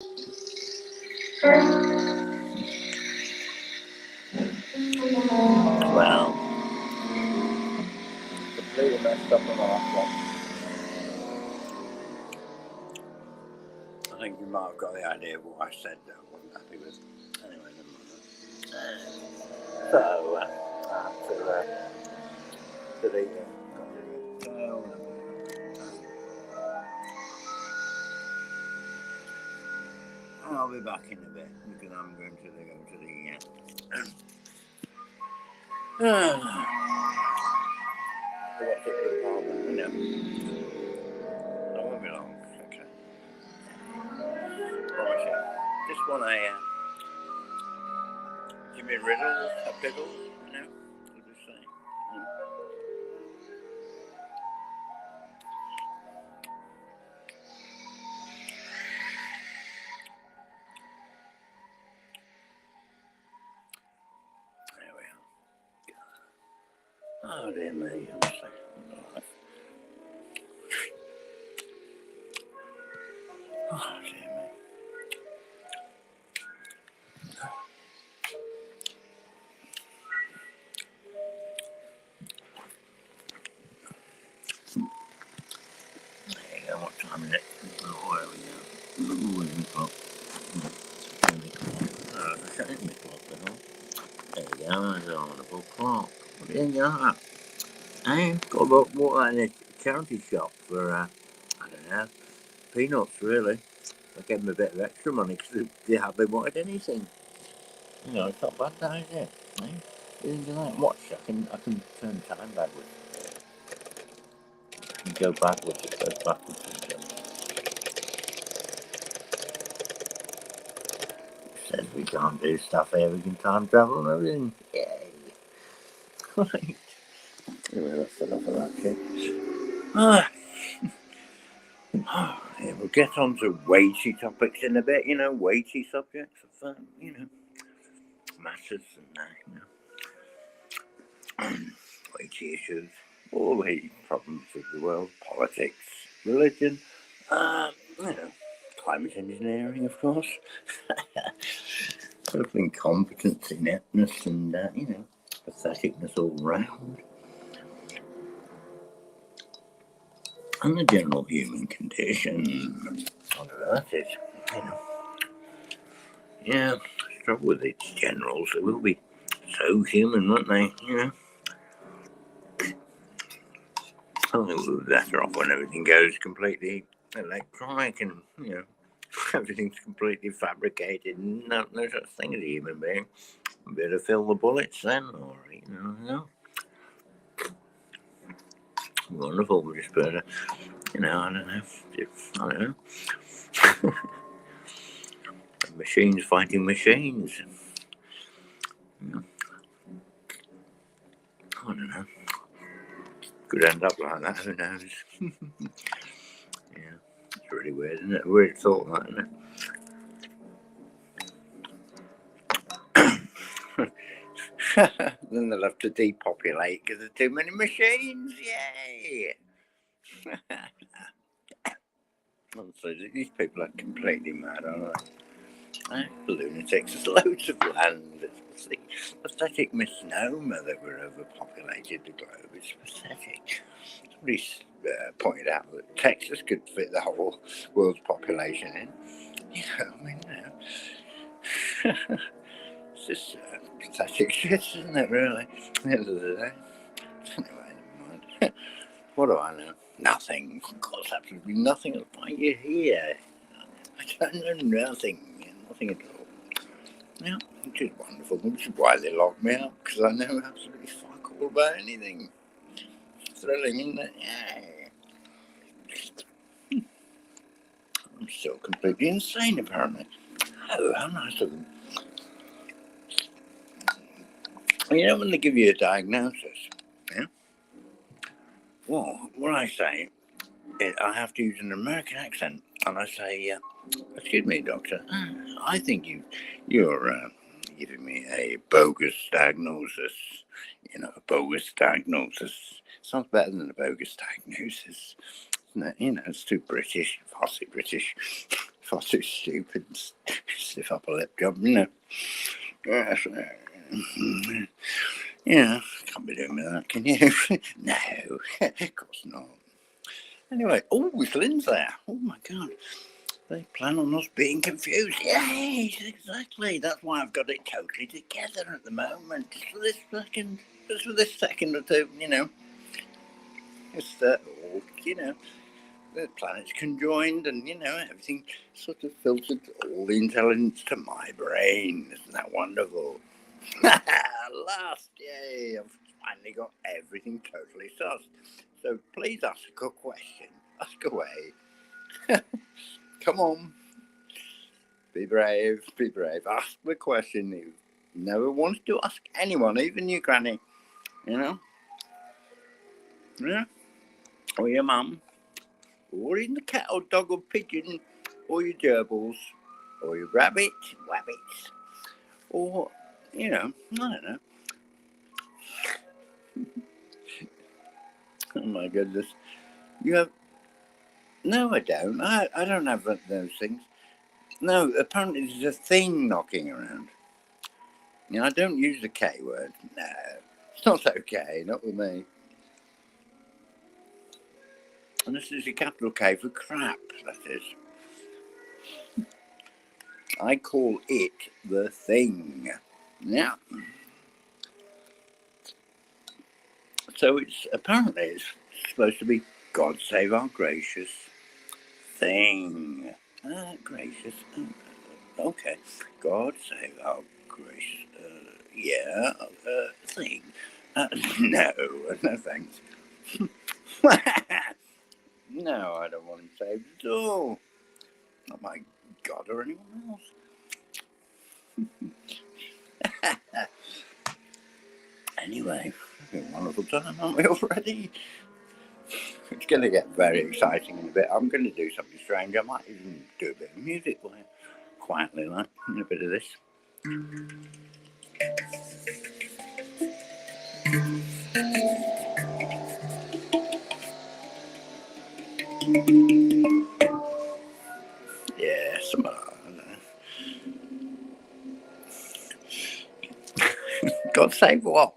Well, completely messed up on the last one. I think you might have got the idea of what I said that I wasn't happy with. Anyway, never mind that. So, I have to delete it. I'll be back in a bit because I'm going to go to the what's it department, you know. I won't be long. Okay. Promise you. Just want to give me riddles, a piddle, you know. I'll just say. There we are. Oh dear me, honestly. Oh dear me. There you go, what time is it? Oh, where are we now? Ooh, 11 o'clock. 10 o'clock. There you go, it's on the clock. What do you think of that? Hey, got about what in a charity shop for, I don't know, peanuts really. I gave them a bit of extra money because they hardly wanted anything. You know, it's not bad that, is it? Hey, you think of that? Watch, I can turn time backwards. I can go backwards, it goes backwards. Says we can't do stuff here, we can time travel and everything. Yay! Right. Anyway, that's enough of that shit. Yeah, we'll get on to weighty topics in a bit, you know, weighty subjects of, you know, matters and, weighty issues, all the problems of the world, politics, religion, you know, climate engineering, of course, sort of incompetence, ineptness, and, you know, patheticness all round. And the general human condition. I don't know, that's it, you know. Yeah, trouble with its generals, they will be so human, won't they, you know. I think we'll be better off when everything goes completely electronic and, you know, everything's completely fabricated. No such thing as a human being. Better fill the bullets then, or, you know. Wonderful, we just better, you know, I don't know. Machines fighting machines. I don't know. Could end up like that, who knows? Yeah, it's really weird, isn't it? A weird thought, that, isn't it? Then they'll have to depopulate because there's too many machines. Yay! Honestly, these people are completely mad, aren't they? Lunatics. There's loads of land. It's the pathetic misnomer that we're overpopulated the globe. It's pathetic. Somebody pointed out that Texas could fit the whole world's population in. You know, I mean, it's just pathetic shit, isn't it, really? At the end of the day. Anyway, never mind. What do I know? Nothing. Of course, absolutely nothing. I'll find you here. I don't know nothing. Nothing at all. Yeah, which is wonderful. Which is why they locked me up, because I know absolutely fuck all about anything. Thrilling, isn't it? Yeah. I'm still completely insane, apparently. Oh, how nice of them. You know, when they give you a diagnosis, yeah? Well, what I say, I have to use an American accent, and I say, excuse me, doctor, I think you're giving me a bogus diagnosis. You know, a bogus diagnosis. Sounds better than a bogus diagnosis. Isn't it? You know, it's too British, fussy British. far too stupid, stiff upper lip job, you know. Yeah, can't be doing with that, can you? No, of course not. Anyway, oh, it's Lynn's there. Oh my God. They plan on us being confused. Yes, exactly. That's why I've got it totally together at the moment. Just for this second or two, you know. It's all, you know, the planets conjoined and, you know, everything sort of filtered all the intelligence to my brain. Isn't that wonderful? Last, yay, I've finally got everything totally sussed. So please ask a question. Ask away. Come on. Be brave, be brave. Ask the question you never wanted to ask anyone, even your granny, you know? Yeah? Or your mum, or even the cat or dog or pigeon, or your gerbils, or your rabbits, or, you know, I don't know. Oh my goodness. You have, no, I don't. I don't have those things. No, apparently there's a thing knocking around. You know, I don't use the K word. No, it's not okay, not with me. And this is a capital K for crap, that is. I call it the thing. Yeah. So apparently it's supposed to be God save our gracious thing. Gracious. Okay. God save our gracious. Thing. No, no thanks. No, I don't want him saved at all. Not my God or anyone else. Anyway, having a wonderful time, aren't we already? It's going to get very exciting in a bit. I'm going to do something strange. I might even do a bit of music quietly, like, and a bit of this. Yeah, some of that. God save what?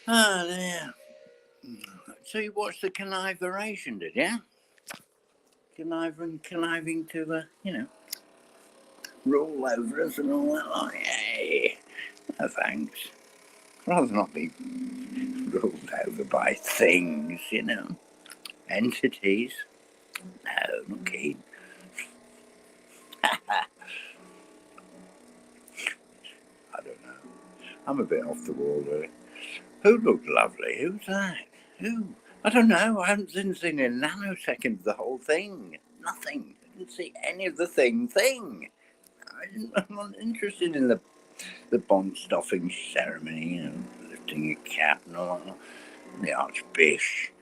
Oh, yeah. So you watched the conniveration, did you? Conniving to, you know, roll over us and all that. Like, hey, no thanks. I'd rather not be rolled over by things, you know, entities. No, not keen. I don't know. I'm a bit off the wall, really. Who looked lovely? Who's that? Who? I don't know. I haven't seen a nanosecond of the whole thing. Nothing. I didn't see any of the thing. I'm not interested in the bond stuffing ceremony, you know, lifting your cap and all that. The Archbishop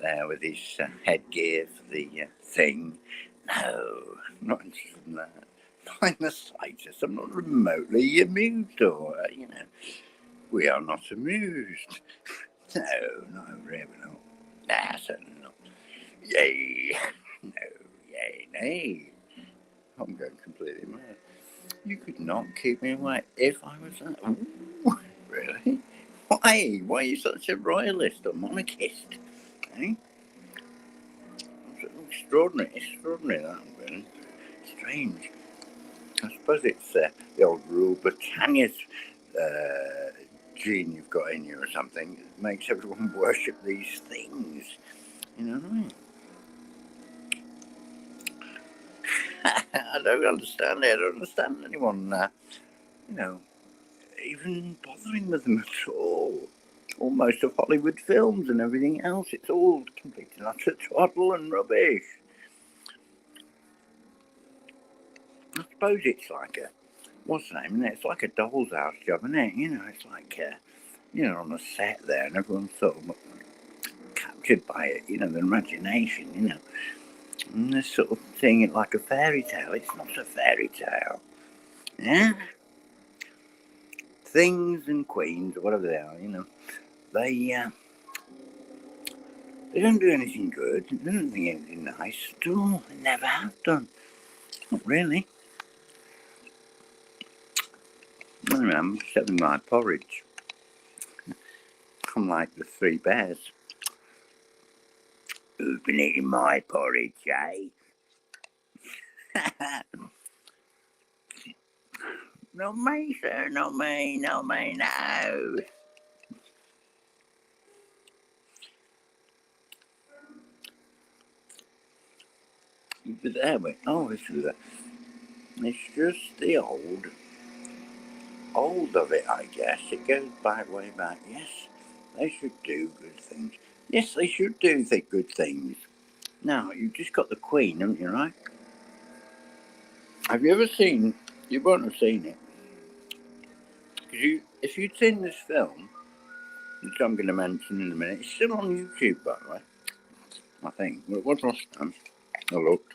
there with his headgear for the thing. No, I'm not interested in that. Not in the slightest. I'm not remotely amused, or, you know, we are not amused. No, not really, no. Nah, certainly not. Yay. No, yay, nay. I'm going completely mad. You could not keep me away if I was that. Ooh, really? Why? Why are you such a royalist or monarchist? Eh? Extraordinary that, really. Strange. I suppose it's the old rule Britannia's gene you've got in you or something. It makes everyone worship these things. You know what I mean? I don't understand it. I don't understand anyone, you know, even bothering with them at all. Almost of Hollywood films and everything else. It's all complete and utter twaddle and rubbish. I suppose it's like what's the name? It's like a doll's house job, isn't it? You know, it's like, you know, on a set there and everyone's sort of captured by it, you know, the imagination, you know. And they're sort of seeing it like a fairy tale. It's not a fairy tale. Yeah? Things and queens, or whatever they are, you know, they They don't do anything good. They don't think anything nice at all. They never have done. Not really. Anyway, I'm just having my porridge. I'm like the three bears. Who's been eating my porridge, eh? Not me, sir. Not me. Not me, no. But there we oh, it's just the old of it, I guess. It goes back way back. Yes, they should do good things. Yes, they should do good things. Now, you've just got the Queen, haven't you, right? Have you ever seen, you won't have seen it, because if you'd seen this film, which I'm going to mention in a minute, it's still on YouTube, by the way, I think. Well, it was last time I looked.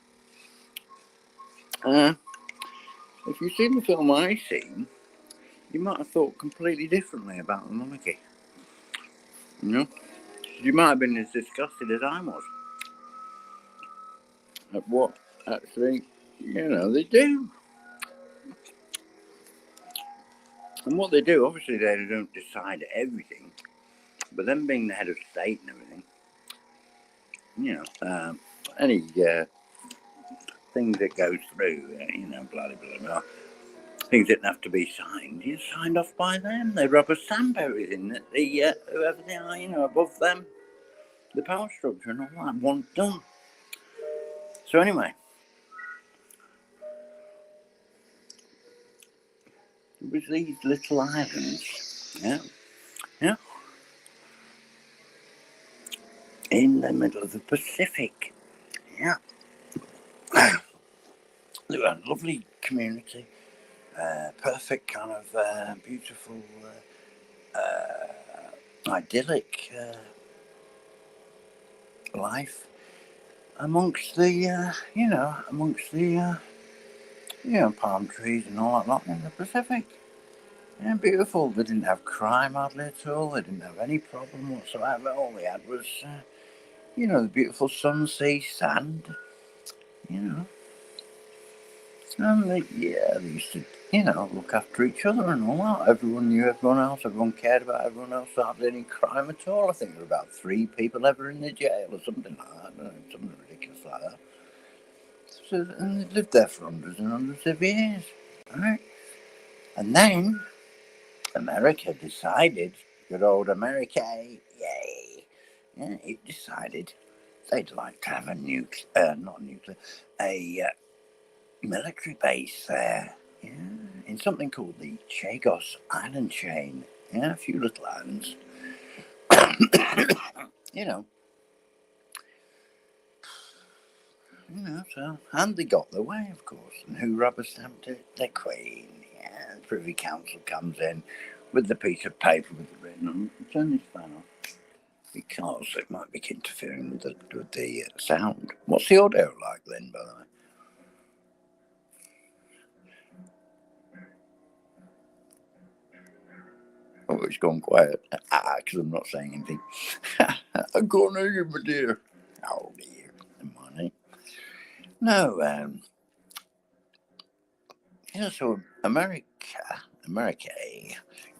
If you'd seen the film I seen, you might have thought completely differently about the monarchy. You know? You might have been as disgusted as I was at what actually, they do. And what they do, obviously, they don't decide everything, but them being the head of state and everything, any things that goes through, blah, blah, blah, blah, things that have to be signed, signed off by them. They rubber stamp everything that whoever they are, above them, the power structure and all that, want done. So anyway, it was these little islands, yeah, in the middle of the Pacific, yeah. They were a lovely community, perfect kind of beautiful, idyllic life amongst the, palm trees and all that lot in the Pacific. Yeah, beautiful. They didn't have crime hardly at all. They didn't have any problem whatsoever. All they had was, the beautiful sun, sea, sand, And they used to, look after each other and all that. Everyone knew everyone else. Everyone cared about everyone else. Hardly any crime at all. I think there were about 3 people ever in the jail or something like that. I don't know, something ridiculous like that. So, and they lived there for hundreds and hundreds of years. Right? And then America decided, good old America, yay, it decided they'd like to have a military base there, in something called the Chagos Island Chain. A few little islands, So, and they got their way, of course. And who rubber stamped it? The Queen. Yeah, the Privy Council comes in with the piece of paper with it written on. Turn this fan off because it might be interfering with the sound. What's the audio like then, by the way? Oh, it's gone quiet. Because I'm not saying anything. I can't hear you, my dear. Oh, dear. Money. No, so America,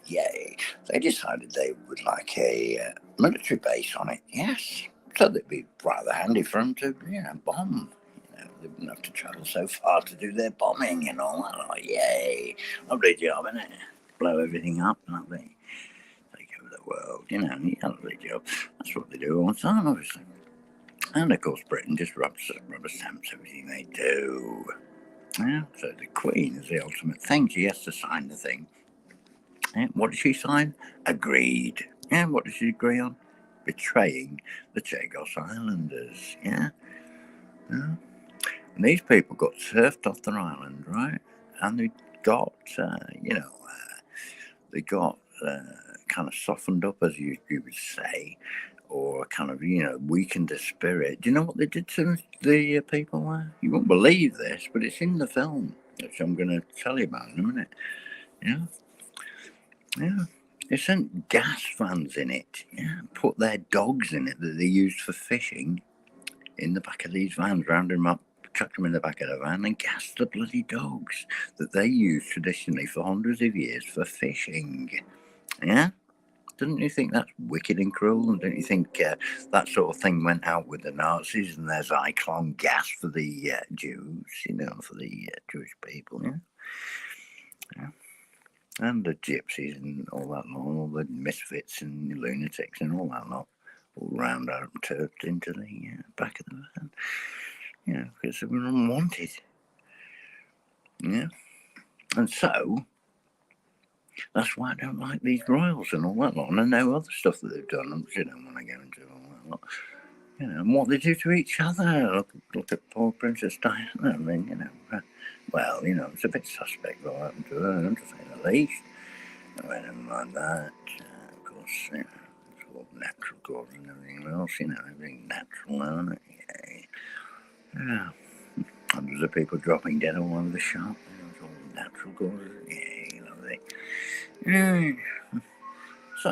yay, they decided they would like a military base on it, yes. So it'd be rather handy for them to, bomb. They wouldn't have to travel so far to do their bombing and all that. Oh, yay. Lovely job, isn't it? Blow everything up, lovely. Take over the world, lovely job. That's what they do all the time, obviously. And of course, Britain just rubber stamps everything they do. Yeah, so the Queen is the ultimate thing. She has to sign the thing. Yeah, what did she sign? Agreed. Yeah, what did she agree on? Betraying the Chagos Islanders. Yeah. And these people got surfed off their island, right? And they got, kind of softened up, as you would say, or kind of, weakened the spirit. Do you know what they did to the people there? You won't believe this, but it's in the film, which I'm going to tell you about in a minute. Yeah. They sent gas vans in it, yeah, put their dogs in it that they used for fishing in the back of these vans, rounded them up, chucked them in the back of the van, and gassed the bloody dogs that they used traditionally for hundreds of years for fishing. Yeah? Don't you think that's wicked and cruel? And don't you think that sort of thing went out with the Nazis and there's Zyklon gas for the Jews, for the Jewish people, yeah? Yeah. And the gypsies and all that lot, all the misfits and lunatics and all that lot, all round up and turfed into the back of the van, because they were unwanted. Yeah. And so, that's why I don't like these royals and all that lot. And I know other stuff that they've done, which I don't want to go into all that lot. And what they do to each other. Look at poor Princess Diana. I mean, well, it's a bit suspect what happened to her, to say the least. And anything like that, of course, it's all natural causes and everything else, everything natural, isn't it? Yeah. Hundreds of people dropping dead all over the shop. It's all natural causes. Yeah, lovely. Yeah. So,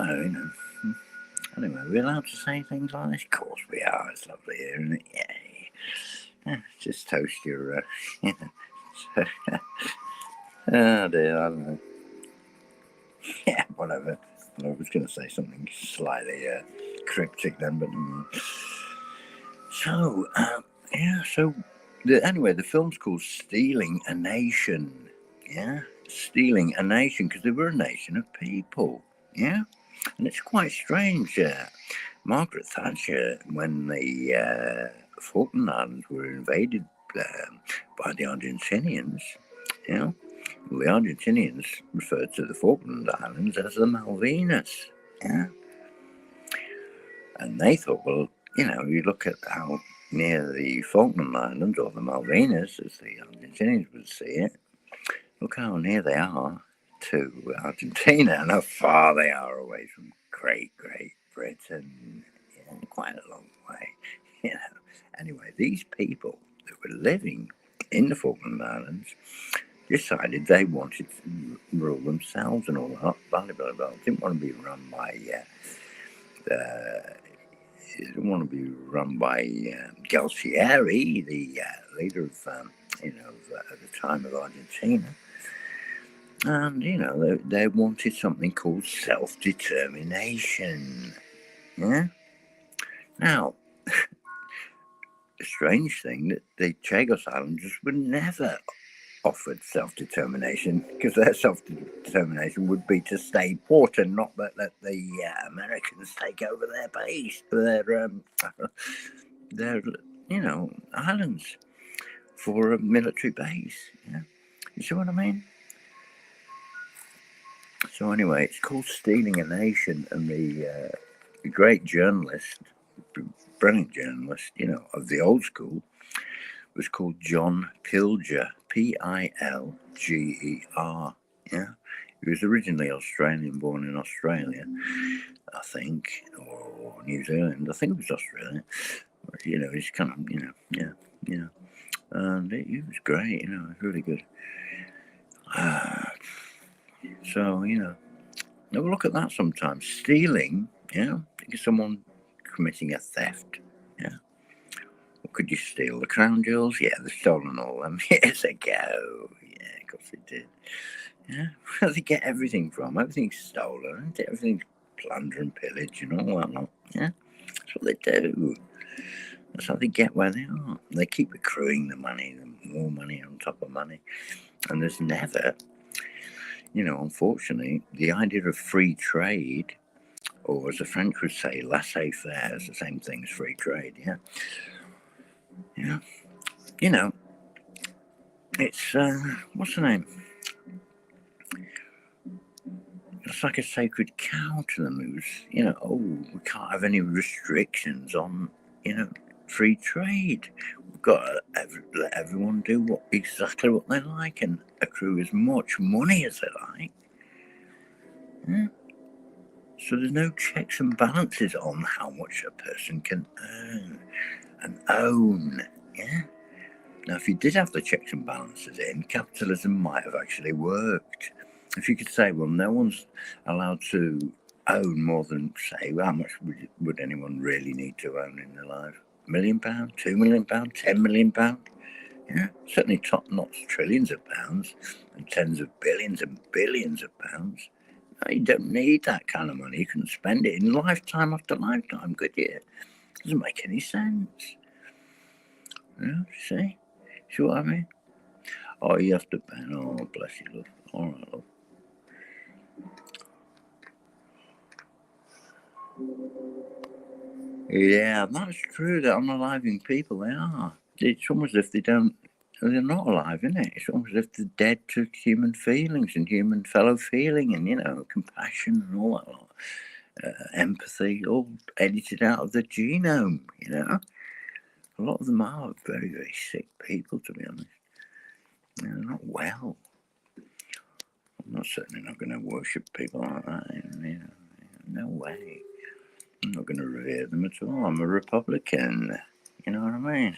anyway, we're allowed to say things like this? Of course we are. It's lovely here, isn't it? Yeah. Just toast your, oh dear, I don't know. Yeah, whatever. I was going to say something slightly cryptic then, but so anyway, the film's called Stealing a Nation. Yeah, stealing a nation, because they were a nation of people. Yeah, and it's quite strange. Margaret Thatcher, when the Falkland Islands were invaded by the Argentinians, the Argentinians referred to the Falkland Islands as the Malvinas. Yeah. And they thought, well, you look at how near the Falkland Islands, or the Malvinas, as the Argentinians would see it, look how near they are to Argentina and how far they are away from Great Britain. Quite a long way. Anyway, these people that were living in the Falkland Islands decided they wanted to rule themselves and all that. Blah, blah, blah. Didn't want to be run by Galtieri, the leader of at the time of Argentina. And they wanted something called self-determination. Yeah. Now, the strange thing that the Chagos Islanders were never offered self-determination, because their self-determination would be to stay put and not let the Americans take over their base, their islands for a military base. Yeah, you see what I mean? So anyway, it's called Stealing a Nation, and the great journalist, brilliant journalist, of the old school, was called John Pilger, Pilger. Yeah, he was originally Australian, born in Australia, I think, or New Zealand. I think it was Australia. But, he's kind of, and he was great. It was really good. So have a look at that sometimes. Stealing, because someone committing a theft. Yeah. What could you steal? The crown jewels? Yeah, they've stolen all them years ago. Yeah, of course they did. Yeah, where do they get everything from? Everything's stolen, isn't it? Everything's plunder and pillage and all that lot. Yeah, that's what they do. That's how they get where they are. They keep accruing the money, more money on top of money. And there's never, unfortunately, the idea of free trade, or as the French would say, laissez-faire, is the same thing as free trade. Yeah. Yeah. It's, what's the name? It's like a sacred cow to them. It was, we can't have any restrictions on, free trade. We've got to let everyone do exactly what they like and accrue as much money as they like. Yeah. So there's no checks and balances on how much a person can earn and own. Yeah. Now, if you did have the checks and balances in, capitalism might have actually worked. if you could say, well, no one's allowed to own more than, say, how much would anyone really need to own in their life? £1 million, £2 million, £10 million? Yeah, certainly not trillions of pounds and tens of billions and billions of pounds. No, you don't need that kind of money. You can spend it in lifetime after lifetime, could you? It doesn't make any sense. Yeah, see what I mean? Oh, you have to ban. Oh, bless you, love. All right, love. Yeah, that's true. They're unaliving people. They are. It's almost as if they're not alive, isn't it? It's almost as if they're dead to human feelings and human fellow feeling and, compassion and all that lot. Empathy, all edited out of the genome. A lot of them are very, very sick people, to be honest. They're not well. I'm certainly not going to worship people like that. No way. I'm not going to revere them at all. I'm a Republican. You know what I mean?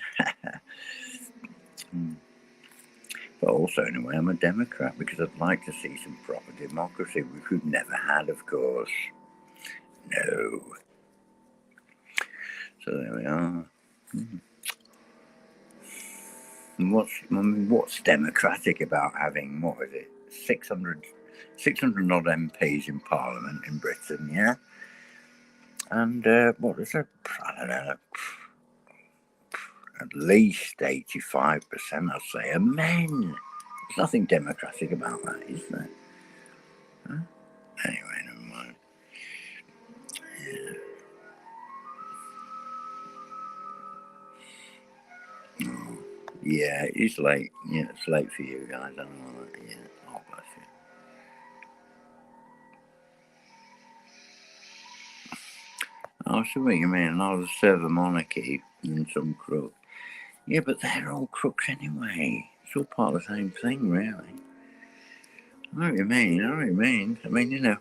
But also, anyway, I'm a Democrat because I'd like to see some proper democracy, which we've never had, of course. No. So there we are. And what's democratic about having, what is it, 600 odd MPs in Parliament in Britain, yeah? And what is it? I don't know. At least 85%, I'd say, are men. There's nothing democratic about that, is there? Huh? Anyway, never mind. Yeah, it's late. Yeah, it's late for you guys. I don't know that. Yeah, oh, bless you. I see what you mean. I'll serve a monarchy and some crook. Yeah, but they're all crooks anyway. It's all part of the same thing, really. I know what you mean. I mean,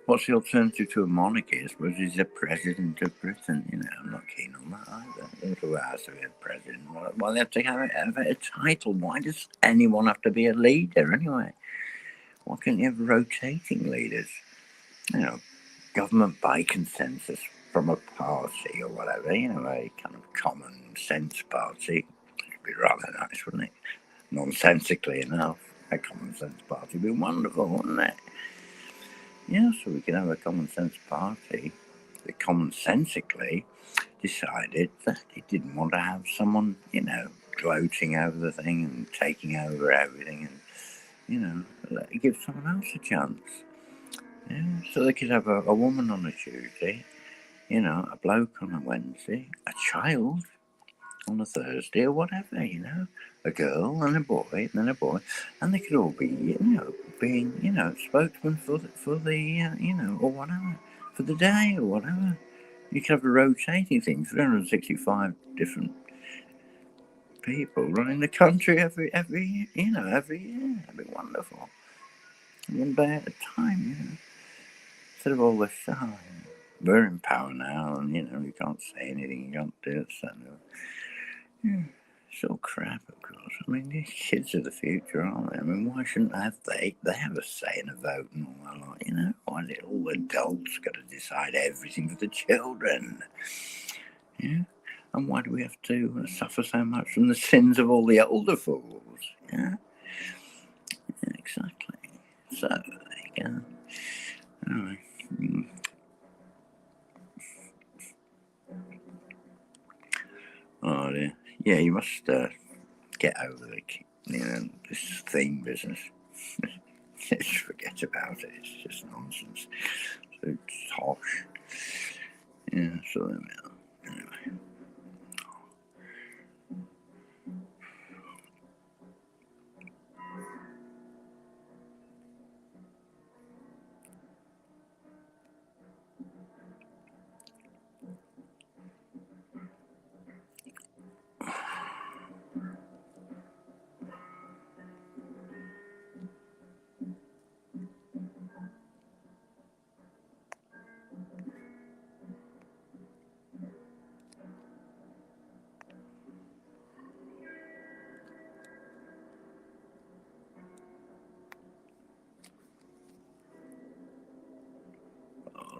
what's the alternative to a monarchy? I suppose he's the president of Britain. I'm not keen on that either. If we asked to be a president, well, they have to have a title. Why does anyone have to be a leader anyway? Why can't you have rotating leaders? Government by consensus from a party or whatever, a kind of common sense party. It'd be rather nice, wouldn't it? Nonsensically enough, a common sense party would be wonderful, wouldn't it? Yeah, so we could have a common sense party that commonsensically decided that it didn't want to have someone, gloating over the thing and taking over everything and, give someone else a chance. Yeah, so they could have a woman on a Tuesday, a bloke on a Wednesday, a child on a Thursday or whatever, a girl and a boy, and then a boy, and they could all be, being, spokesmen for the, or whatever, for the day or whatever. You could have a rotating thing, 365 different people running the country every year. It'd be wonderful. One day at a time, Instead of all this, we're in power now, and you can't say anything, you can't do it, so. Yeah, it's all crap, of course. I mean, these kids are the future, aren't they? I mean, why shouldn't they have a say in a vote and all that lot, Why is it all adults got to decide everything for the children? Yeah? And why do we have to suffer so much from the sins of all the older fools? Yeah? Exactly. So, there you go. Anyway. Oh dear. Yeah, you must get over this theme business. Just forget about it. It's just nonsense. It's tosh. Yeah, so there we are. Anyway.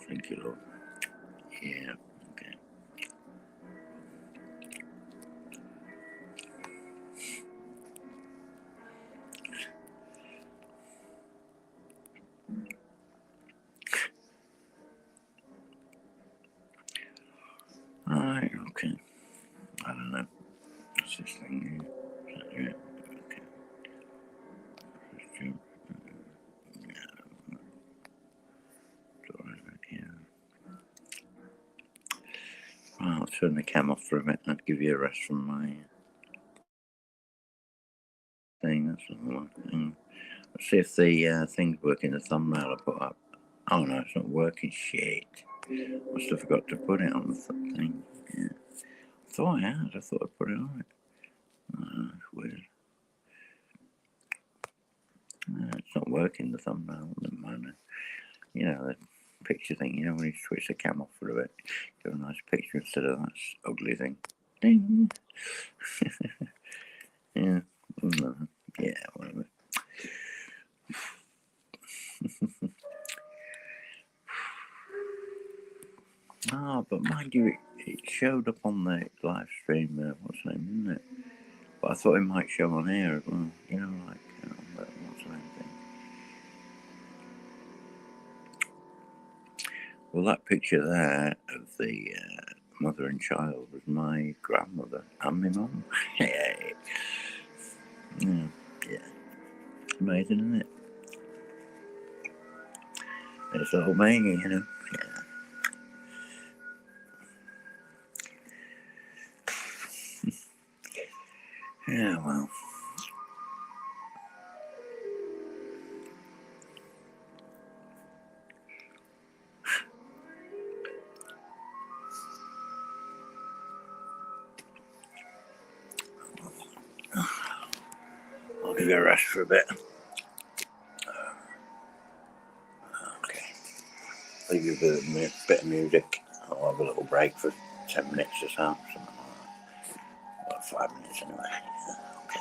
Thank you, Lord. Yeah, okay. Alright, okay. I don't know. What's this thing here? Is that it? Okay. Well, I'll turn the cam off for a minute and I'll give you a rest from my thing. That's all right. Let's see if the thing's working, the thumbnail I put up. Oh no, it's not working. Shit. Must have forgot to put it on the thing. Yeah. I thought I had. I thought I put it on it. It's weird. It's not working, the thumbnail. Doesn't matter. You know, the picture thing, you know, when you switch the cam off for a bit, get a nice picture instead of that ugly thing. Ding! Yeah. Yeah, whatever. But mind you, it showed up on the live stream, what's the name, isn't it? But I thought it might show on air as well, you know, like on the what's the name thing. Well, that picture there of the mother and child was my grandmother and my mum. Yeah. Yeah. Amazing, isn't it? It's all me, you know. Yeah, well. I'll give you a rest for a bit. Okay. Leave you with a bit of music. I'll have a little break for 10 minutes or so. Something like that. About 5 minutes anyway. Okay.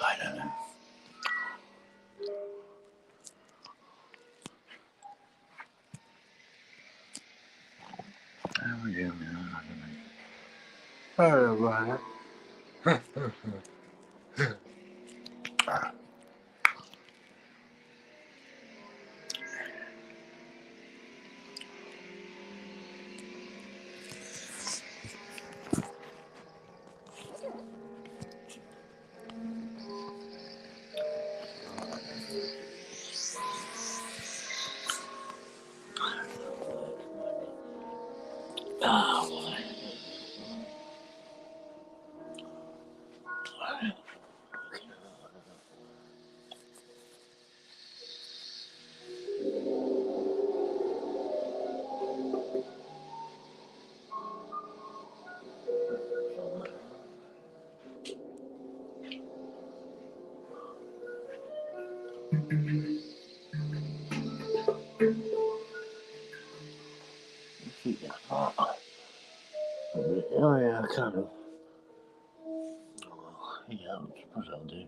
I don't know. How are we doing now? I don't know. Oh, boy. Keep it hot. Oh, yeah, kind of. Oh, yeah, I suppose I'll do.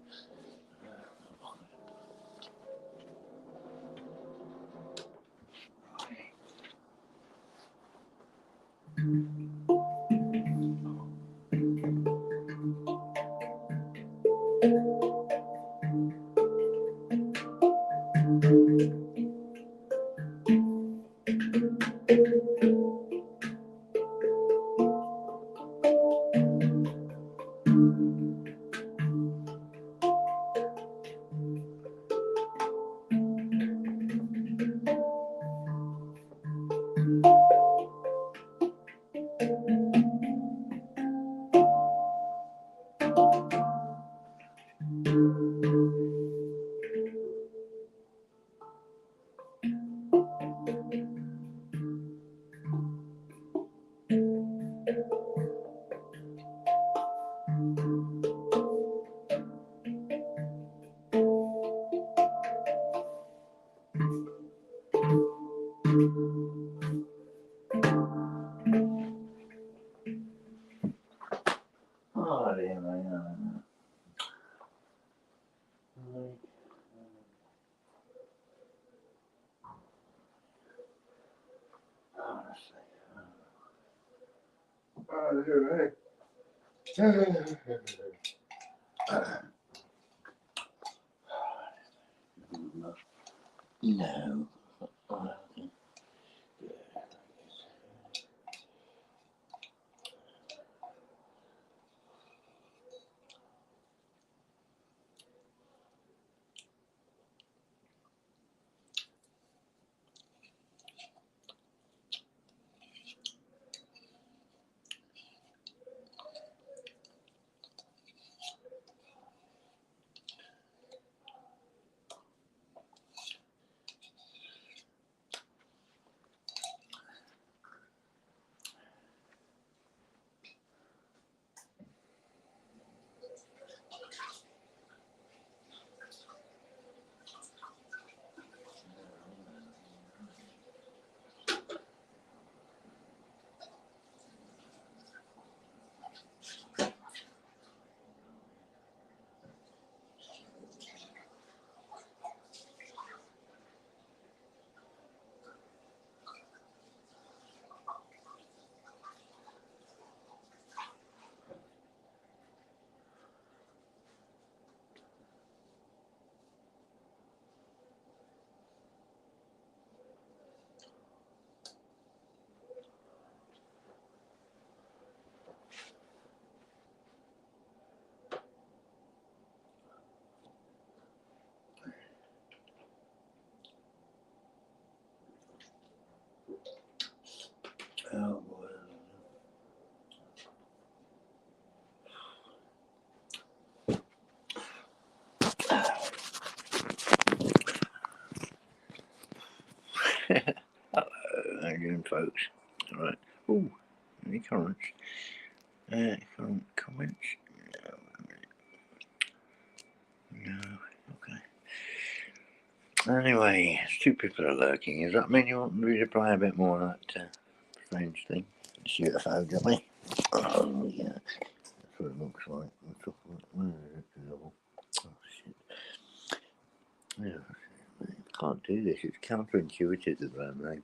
Oh, dear, man. No. Oh boy. Hello, how you doing, folks? Alright. Ooh, any comments? Comments? No. Okay. Anyway, two people are lurking. Does that mean you want me to play a bit more of that strange thing? Shoot a phone at me? Oh, yeah. That's what it looks like. Where is it? Oh, shit. Yeah. Can't do this. It's counterintuitive at the moment.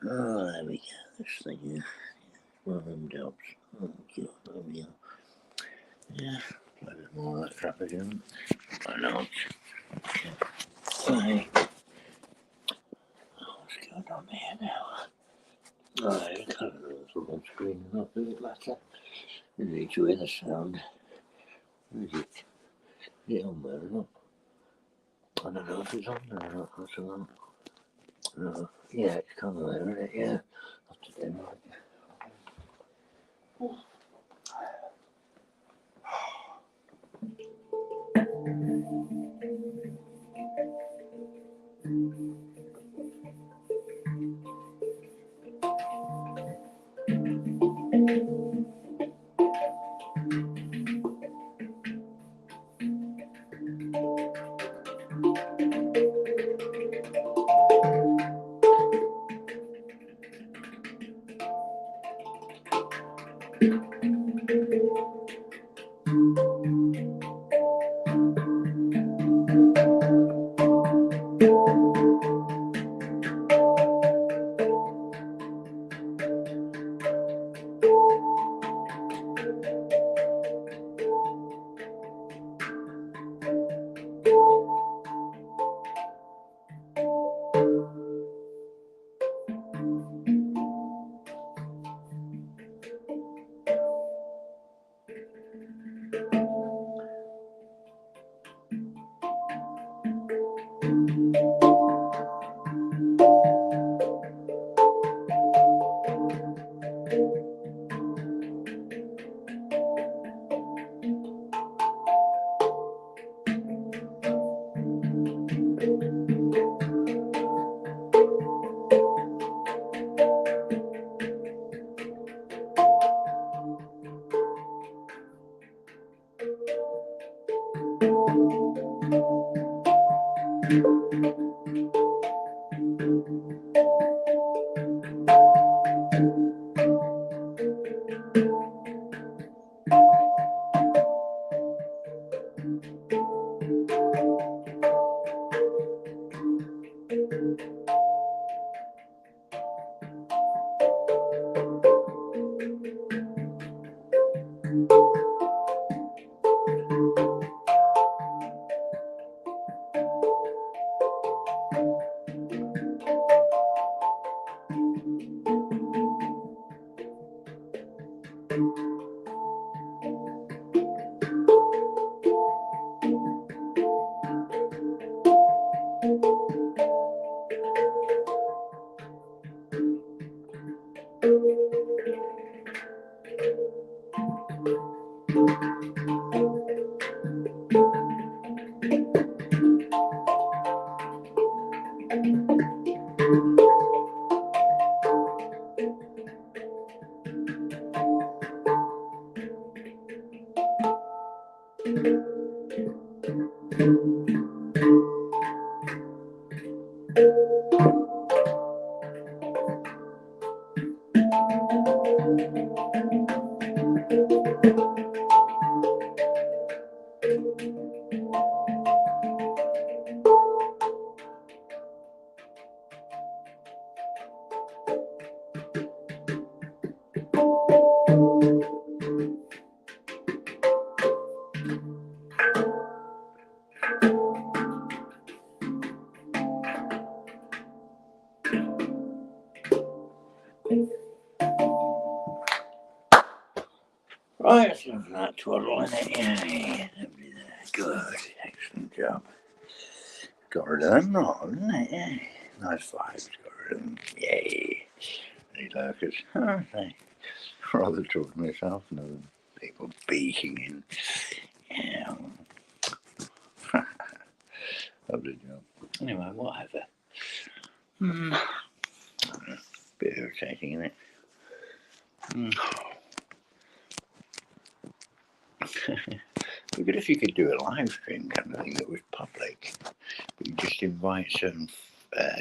Oh, there we go. This thing here. One of them jobs. Oh, God. There we go. Yeah. Play a bit more of that crap again. Why not? Okay. What's going on here now? Oh, I can't remember on screen. Not a bit better. You need to hear the sound. Where is it? Is it on there or not? I don't know if it's on there or not. What's it on? No. Yeah, it's kind of there, isn't it? Yeah. Have to do it. Right, let's have that twaddle in it. Yay, lovely there. Good, excellent job. Got rid of them, not, isn't it? Yay. Nice vibes, got rid of them. Yay. Any lurkers? Oh, thanks. Rather talking to myself and other people beaking in. Yeah. Lovely job. Anyway, whatever. Bit irritating, isn't it? It'd be good if you could do a live stream kind of thing that was public. But you just invite some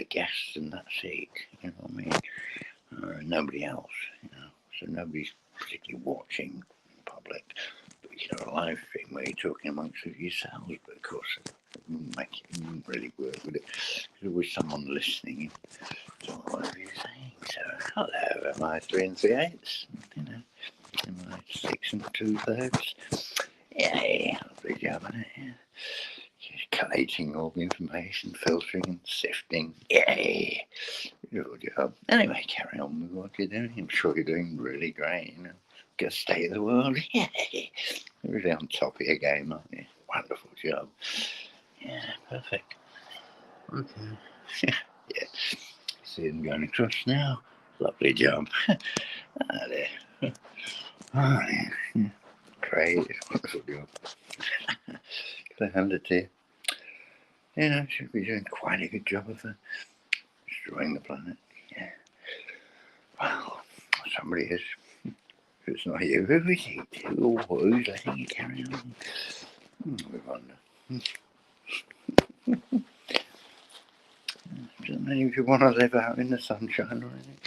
guests and that's it. You know what I mean? Nobody else. You know, so nobody's particularly watching in public. But you know, a live stream where you're talking amongst yourselves. But of course, it wouldn't really work, would it? There's always someone listening to whatever you're saying. So, hello, am I 3 3/8? You know, am I 6 2/3? Yay, lovely job, isn't it? Yeah. Just collating all the information, filtering and sifting. Yay, good job. Anyway, carry on with what you're doing. I'm sure you're doing really great, you know. Get state of the world. Yay, you're really on top of your game, aren't you? Wonderful job. Yeah, perfect. Okay. Yeah. See them going across now. Lovely job. There. Oh, yeah. Great. Wonderful job. Can I hand it to you? Yeah, I should be doing quite a good job of destroying the planet. Yeah. Well, somebody is. If it's not you, who is it? Who's letting you carry on? We wonder. Doesn't many of you want to live out in the sunshine or anything?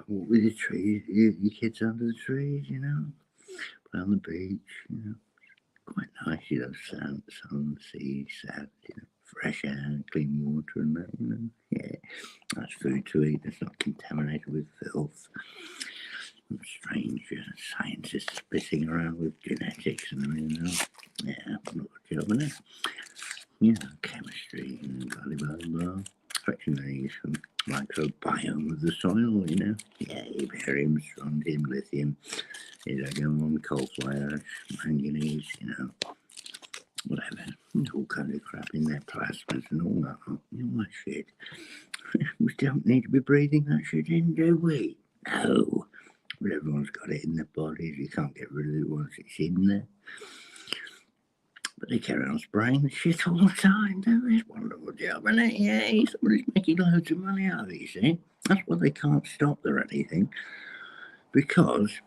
Walk with your trees, your kids under the trees, you know, play on the beach, you know, quite nice, you know, sun, sea, sand, you know, fresh air, clean water and that, you know, yeah, that's food to eat, it's not contaminated with filth. Strange scientists spitting around with genetics and everything else. Yeah, not a job, isn't it? You know, chemistry and blah, blah, blah. Stretching these from microbiome of the soil, you know. Yeah, barium, strontium, lithium, coal fly ash, manganese, you know, whatever. There's all kinds of crap in there, plasmas and all that, all that shit. We don't need to be breathing that shit in, do we? No. But everyone's got it in their bodies. You can't get rid of it once it's in there. But they carry on spraying the shit all the time, don't they? It's a wonderful job, isn't it? Yeah, somebody's making loads of money out of it, you see. That's why they can't stop or anything. Because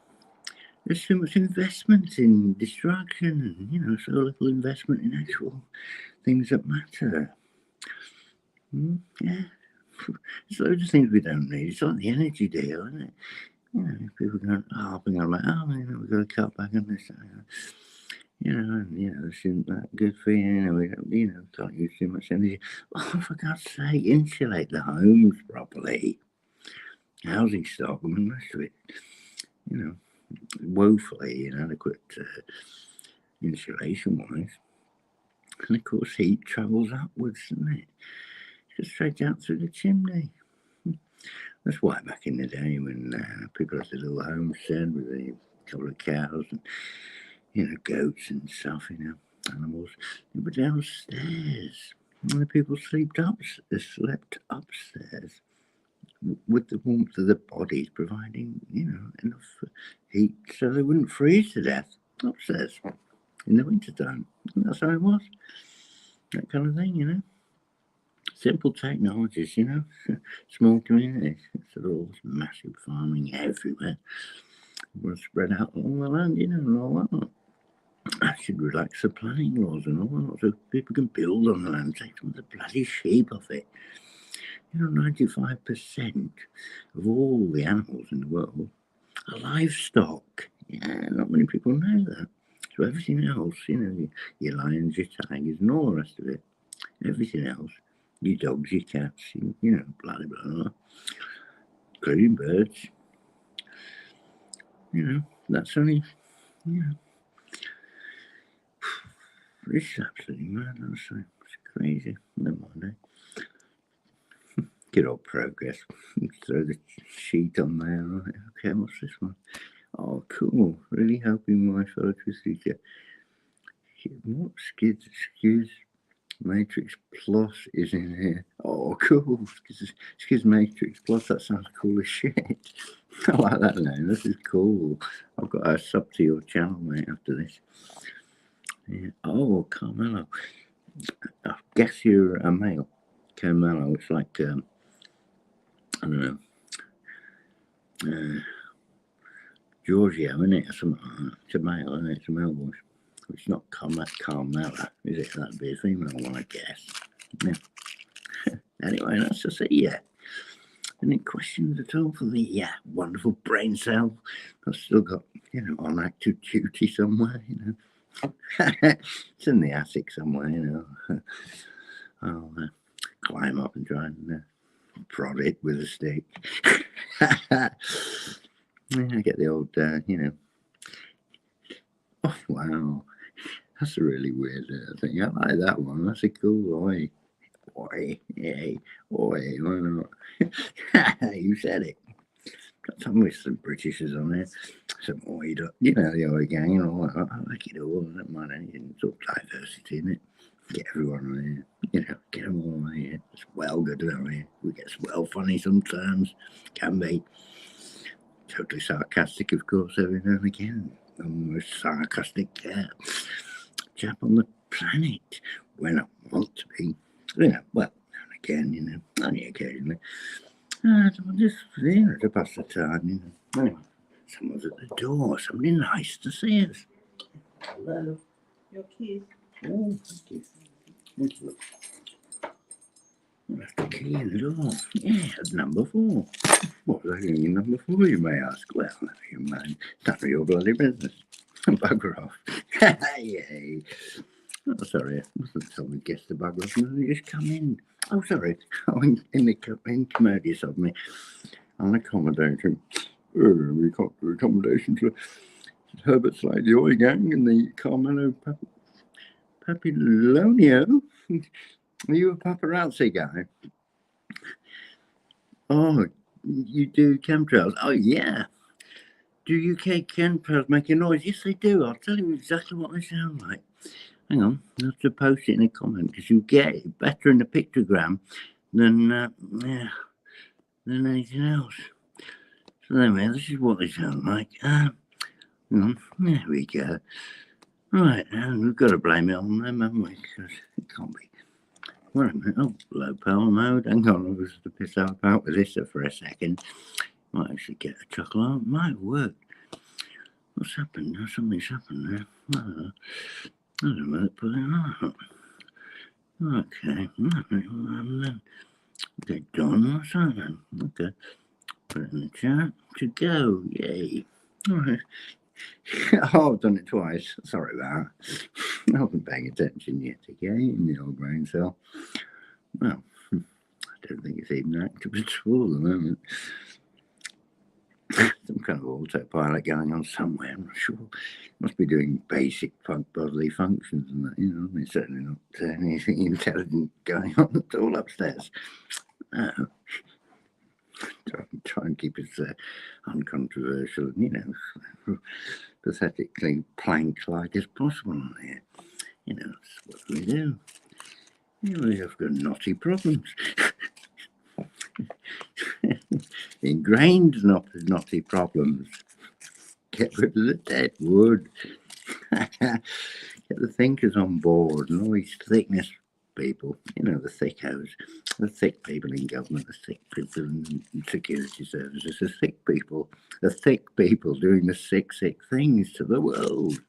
there's so much investment in destruction and, you know, so little investment in actual things that matter. Yeah. There's loads of things we don't need. It's like the energy deal, isn't it? You know, people going harping on like, oh, you know, we've got to cut back on this. You know, and, you know, this isn't that good for you. You know, we don't, you know, can't use too much energy. Oh, for God's sake, insulate the homes properly. Housing stock, I mean, most of it, you know, woefully inadequate insulation-wise. And of course, heat travels upwards, doesn't it? Just straight out through the chimney. That's why back in the day when people had a little homestead with a couple of cows and, you know, goats and stuff, you know, animals, they were downstairs. And the people slept upstairs with the warmth of the bodies providing, you know, enough heat so they wouldn't freeze to death upstairs in the winter time. And that's how it was. That kind of thing, you know. Simple technologies, you know, small communities. Instead of all this massive farming everywhere, we're spread out along the land, you know, and all that. I should relax the planning laws and all, so people can build on the land, take some of the bloody sheep off it. 95% of all the animals in the world are livestock. Yeah, not many people know that. So everything else, your lions, your tigers, and all the rest of it, everything else, your dogs, your cats, blah, blah, blah, including birds, that's only, it's absolutely mad. It's crazy. Never mind, Good old progress. Throw the sheet on there. Right. Okay, what's this one? Oh, cool. Really hoping my fellow twisted teacher. What Skids Matrix Plus is in here? Oh, cool. Skids Matrix Plus, that sounds cool as shit. I like that name. This is cool. I've got a sub to your channel, mate, after this. Yeah. Oh, Carmelo. I guess you're a male. Carmelo. It's like, I don't know. Giorgio, isn't it? Or something like that. It's a male, isn't it? It's a male voice. It's not Carmella, is it? That'd be a female one, I guess. Yeah. Anyway, nice to see you. Any questions at all for the wonderful brain cell? I've still got, on active duty somewhere, It's in the attic somewhere, I'll climb up and try and prod it with a stick. I get the old, Oh, wow. That's a really weird thing. I like that one. That's a cool oi. Oi. Yay. Oi. Why not? You said it. Got some with some Britishers on there. Some oi. The oi gang and all that. I like it all. I don't mind anything. It's all diversity, isn't it? Get everyone on here. Get them all on here. It's well good on here. We get well funny sometimes. Can be. Totally sarcastic, of course, every now and again. The most sarcastic chap on the planet when I want to be. Well, again, only occasionally. Just, to pass the time, Anyway, someone's at the door. Somebody nice to see us. Hello. Your keys. Oh, thank you. Thank you. That's the key in the door. Yeah, number 4. What was I doing number 4, you may ask? Well, never you mind. It's none of your bloody business. Bugger off. Yay. Oh, sorry. I wasn't told me guess the bugger off. No, just come in. Oh, sorry. Oh, incommodious of me. Unaccommodation. We got accommodation to Herbert Slade, the Oi Gang, and the Carmelo Papilonio. Are you a paparazzi guy? Oh, you do chemtrails? Oh, yeah. Do UK chemtrails make a noise? Yes, they do. I'll tell you exactly what they sound like. Hang on. I have to post it in a comment because you get it better in the pictogram than anything else. So anyway, this is what they sound like. Hang on. There we go. Right, and we've got to blame it on them, haven't we? Because it can't be. Wait a minute. Oh, low power mode. Hang on, I was to piss out with this for a second. Might actually get a chuckle out. Might work. What's happened? Something's happened there. I don't know. Put it on. Okay. Okay, done. What's that then? Okay. Put it in the chat. To go. Yay. All right. Oh, I've done it twice. Sorry about that. I wasn't paying attention yet again in the old brain cell. Well, I don't think it's even active at all at the moment. Some kind of autopilot going on somewhere, I'm not sure. Must be doing basic bodily functions and that, There's certainly not anything intelligent going on at all upstairs. Try and keep it uncontroversial and, pathetically plank-like as possible on here. That's what we do. We have got knotty problems. Ingrained knotty problems. Get rid of the dead wood. Get the thinkers on board and all these thickness people, the thickos, the thick people in government, the thick people in security services, the thick people doing the sick things to the world.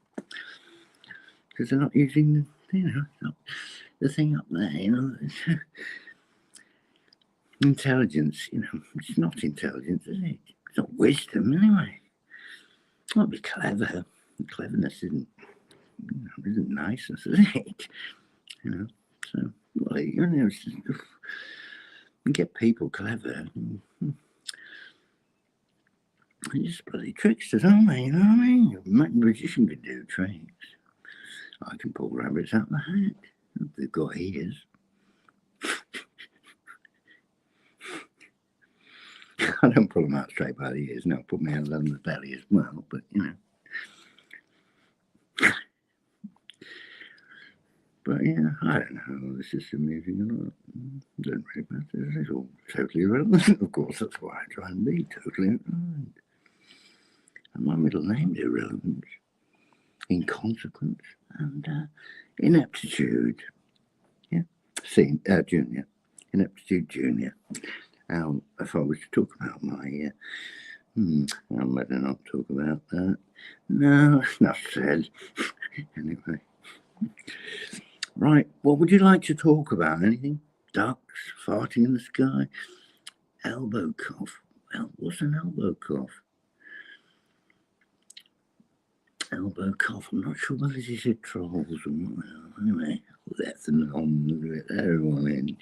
because they're not using the thing up there. Intelligence. It's not intelligence, is it? It's not wisdom, anyway. It might be clever. Cleverness isn't niceness, is it? So well, get people clever. They're just bloody tricksters, aren't they? You know what I mean? A magician could do tricks. I can pull rabbits out of the hat. They've got ears. I don't pull them out straight by the ears. No, put my hands on the belly as well. But But yeah, I don't know. This is amusing or not. It doesn't really matter. It's all totally irrelevant. Of course, that's why I try and be totally irrelevant. And my middle name's irrelevant, inconsequence, and ineptitude. Yeah, junior, ineptitude junior. If I was to talk about my, I'd better not talk about that. No, enough said. Anyway. Right, what would you like to talk about? Anything? Ducks, farting in the sky, elbow cough. Well, what's an elbow cough? Elbow cough. I'm not sure whether this is trolls or what. Anyway, let them on. Let everyone in.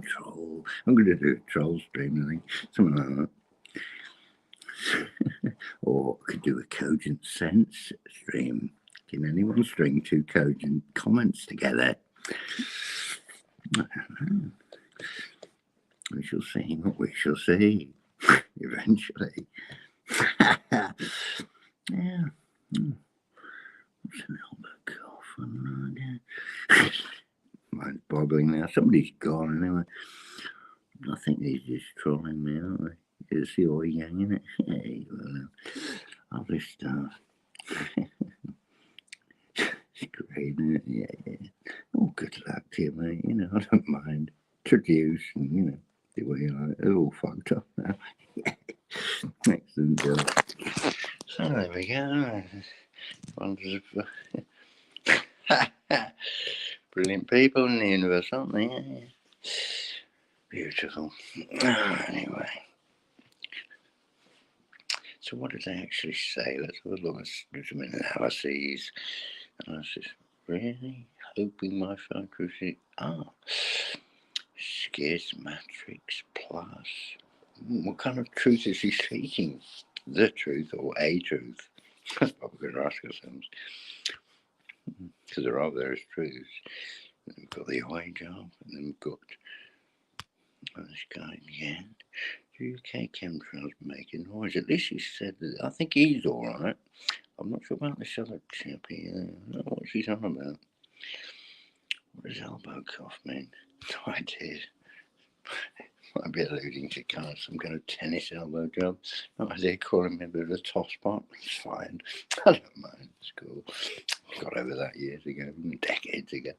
Troll. I'm going to do a troll stream, I think. Something like that. Or I could do a cogent sense stream. Can anyone string two cogent comments together? I don't know. We shall see what we shall see eventually. Yeah. What's an elbow cough? I have no idea. Mine's boggling now. Somebody's gone anyway. I think he's just trolling me, aren't they? It's the oil gang, isn't it? Hey, well, other stuff. It's great, isn't it? Yeah. Oh, good luck to you, mate. I don't mind. Introduce and, the way you like. They're all fucked up now. Excellent job. So there we go. Wonders of brilliant people in the universe, aren't they? Yeah. Beautiful. Anyway. So what did they actually say? Let's have a look. Let's do some analyses. Really? Hoping my phone could see. Schismatrix Plus. What kind of truth is he seeking? The truth or a truth? That's what we're going to ask ourselves. Because there are various truths. And we've got the away job, and then we've got this guy again. UK chemtrails making noise. At least he said that. I think he's all right. I'm not sure about this other chap here. I don't know what she's on about. What does elbow cough mean? No idea. Might be alluding to kind of some kind of tennis elbow job. No idea, calling me a bit of a toss spot. It's fine. I don't mind. It's cool. Got over that years ago, decades ago.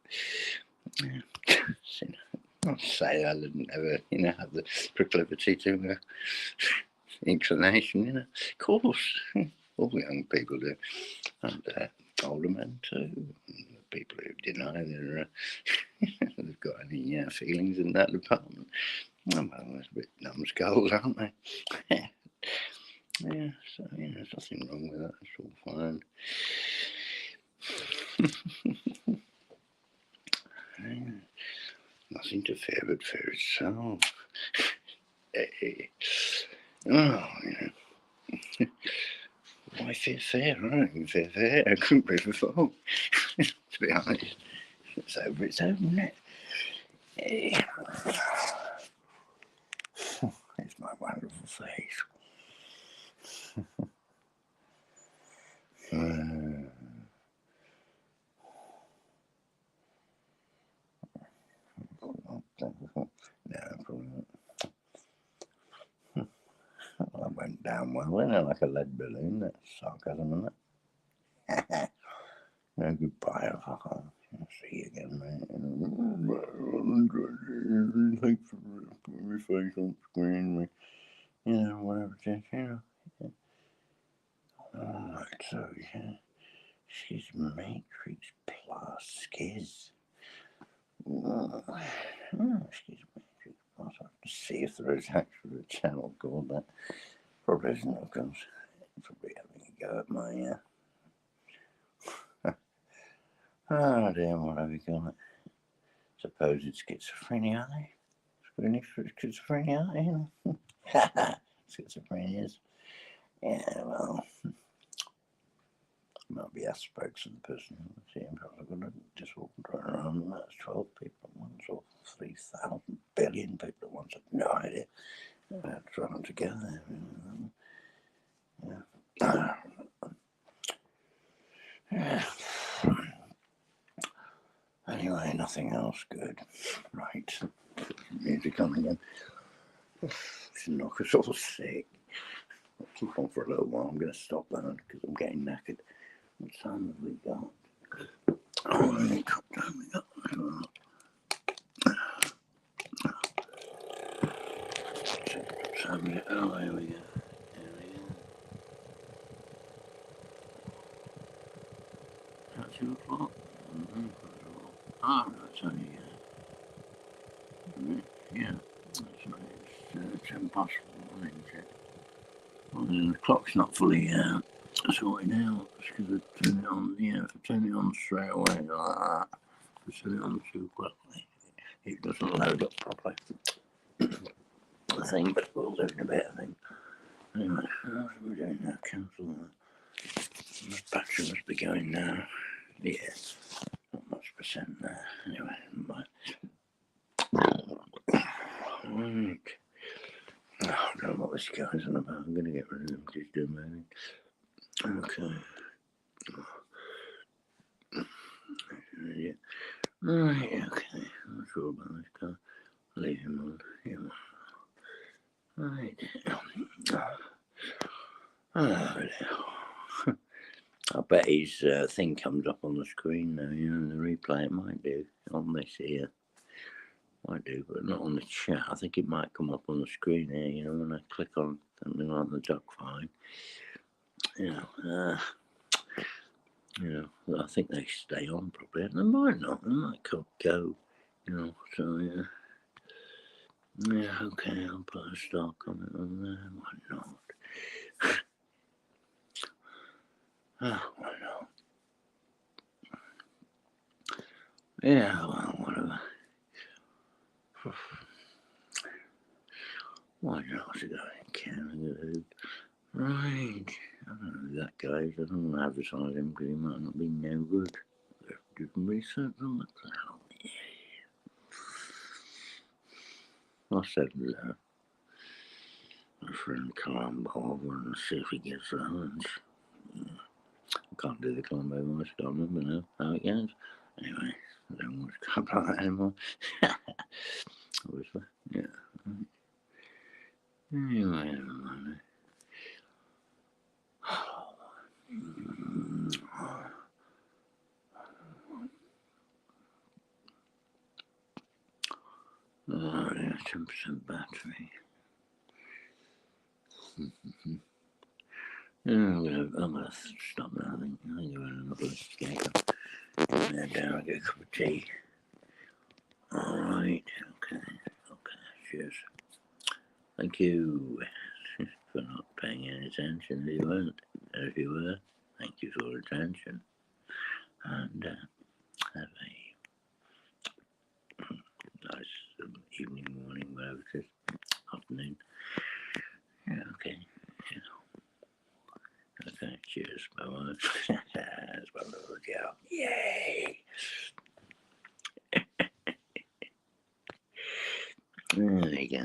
Yeah. I'll say I didn't ever, have the proclivity to inclination, Of course, all young people do, and older men too. People who deny they've got any feelings in that department. Well, that's a bit numbskulls, aren't they? Yeah, so there's nothing wrong with that. It's all fine. Yeah. Nothing to fear but fear itself. Hey. Oh, Why fear? I don't even fear. I couldn't be before. To be honest. It's over its own, isn't it? Hey. It's my wonderful face. No, probably not. That went down well, went it? Like a lead balloon. That's sarcasm, isn't it? No, goodbye. I'll see you again, mate. Thanks for putting my face on screen. Whatever it is, Alright, so, she's Matrix Plus. is. Oh, excuse me. I'll have to see if there is actually a channel called that. Probably isn't, of course. Probably having a go at my. Oh dear, what have we got? Supposed schizophrenia, are they? Schizophrenia, Schizophrenias. Yeah, well, might be Asperger's in person. See, I'm probably going to disorder around, and that's 12 people at once, or 3,000 billion people at once. I've no idea. I have to try them together. Yeah. Anyway, nothing else good. Right. Music on again. Should knock us all sick. I'll keep on for a little while. I'm going to stop that because I'm getting knackered. What time have we got? Oh, only what time we got? Oh, here we go. About 2 o'clock? That's only, yeah, it's impossible, isn't it? Well, the clock's not fully sorted out because I turn it on, if I turn it on straight away like that, I turn it on too quickly, it doesn't load up properly. The thing, but we'll do in a bit, I think. Anyway, what are we doing now? Cancel that. The battery must be going now. Yeah, not much percent there. Anyway, right. I don't know what this guy's on about. I'm going to get rid of him. Just do a minute. Okay. Yeah. Right, okay. I'm not sure about this guy. Leave him on. Yeah. Right. Oh, I bet his thing comes up on the screen now, the replay. It might do on this here. Might do, but not on the chat. I think it might come up on the screen here, when I click on something like the duck fine. I think they stay on probably. And they might not. They might go, so yeah. Yeah, okay, I'll put a star comment on there. Why not? Why not? Yeah, well, whatever. Why not? To go in Canada. Right. I don't know who that guy is. I don't want to advertise him because he might not be no good. Do some research on that. I said, my friend climb over and see if he gets the lunch. I can't do the climb over much. I don't remember now how it goes. Anyway, I don't want to climb like that anymore. Obviously, yeah. Anyway, oh, yeah, 10% battery. Yeah, I'm gonna stop now. I think I'm gonna get down and get a cup of tea. Alright, okay, cheers. Thank you for not paying any attention if you weren't. If you were, thank you for your attention. And have a nice evening, morning, whatever it is, afternoon. Yeah, okay. Okay, cheers. Bye-bye. That's my little gal. Yay! There you go.